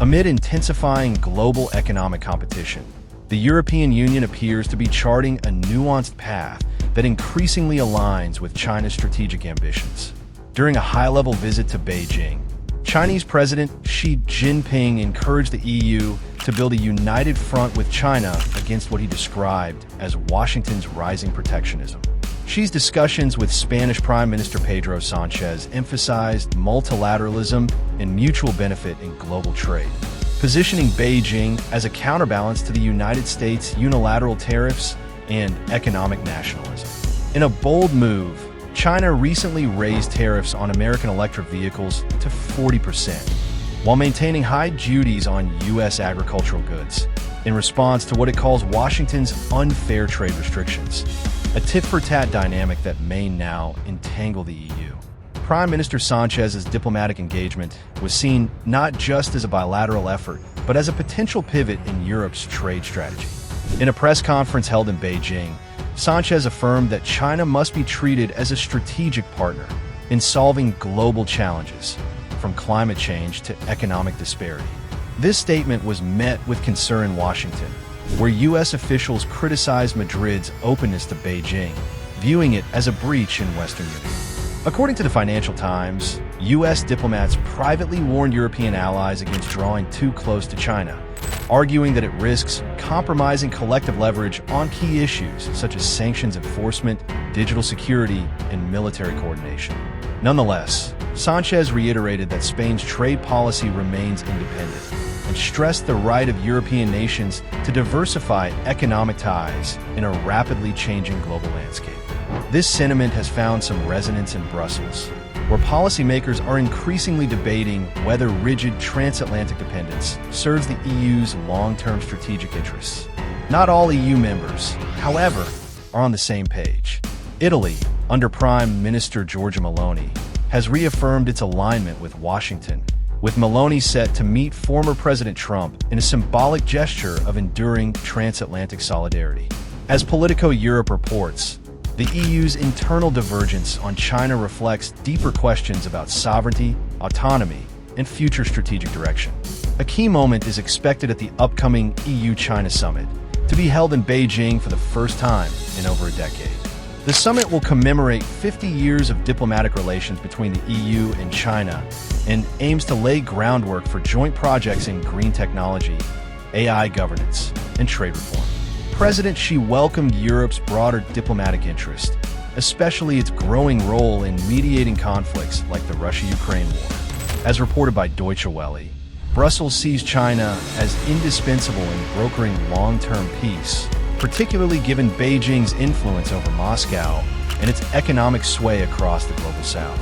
Amid intensifying global economic competition, the European Union appears to be charting a nuanced path that increasingly aligns with China's strategic ambitions. During a high-level visit to Beijing, Chinese President Xi Jinping encouraged the EU to build a united front with China against what he described as Washington's rising protectionism. Xi's discussions with Spanish Prime Minister Pedro Sánchez emphasized multilateralism and mutual benefit in global trade, positioning Beijing as a counterbalance to the United States' unilateral tariffs and economic nationalism. In a bold move, China recently raised tariffs on American electric vehicles to 40%, while maintaining high duties on U.S. agricultural goods, in response to what it calls Washington's unfair trade restrictions, a tit-for-tat dynamic that may now entangle the EU. Prime Minister Sanchez's diplomatic engagement was seen not just as a bilateral effort, but as a potential pivot in Europe's trade strategy. In a press conference held in Beijing, Sánchez affirmed that China must be treated as a strategic partner in solving global challenges, from climate change to economic disparity. This statement was met with concern in Washington, where U.S. officials criticized Madrid's openness to Beijing, viewing it as a breach in Western unity. According to the Financial Times, U.S. diplomats privately warned European allies against drawing too close to China, arguing that it risks compromising collective leverage on key issues such as sanctions enforcement, digital security, and military coordination. Nonetheless, Sánchez reiterated that Spain's trade policy remains independent and stressed the right of European nations to diversify economic ties in a rapidly changing global landscape. This sentiment has found some resonance in Brussels, where policymakers are increasingly debating whether rigid transatlantic dependence serves the EU's long-term strategic interests. Not all EU members, however, are on the same page. Italy, under Prime Minister Giorgia Meloni, has reaffirmed its alignment with Washington, with Meloni set to meet former President Trump in a symbolic gesture of enduring transatlantic solidarity. As Politico Europe reports, the EU's internal divergence on China reflects deeper questions about sovereignty, autonomy, and future strategic direction. A key moment is expected at the upcoming EU-China summit, to be held in Beijing for the first time in over a decade. The summit will commemorate 50 years of diplomatic relations between the EU and China and aims to lay groundwork for joint projects in green technology, AI governance, and trade reform. President Xi welcomed Europe's broader diplomatic interest, especially its growing role in mediating conflicts like the Russia-Ukraine war. As reported by Deutsche Welle, Brussels sees China as indispensable in brokering long-term peace, particularly given Beijing's influence over Moscow and its economic sway across the global south.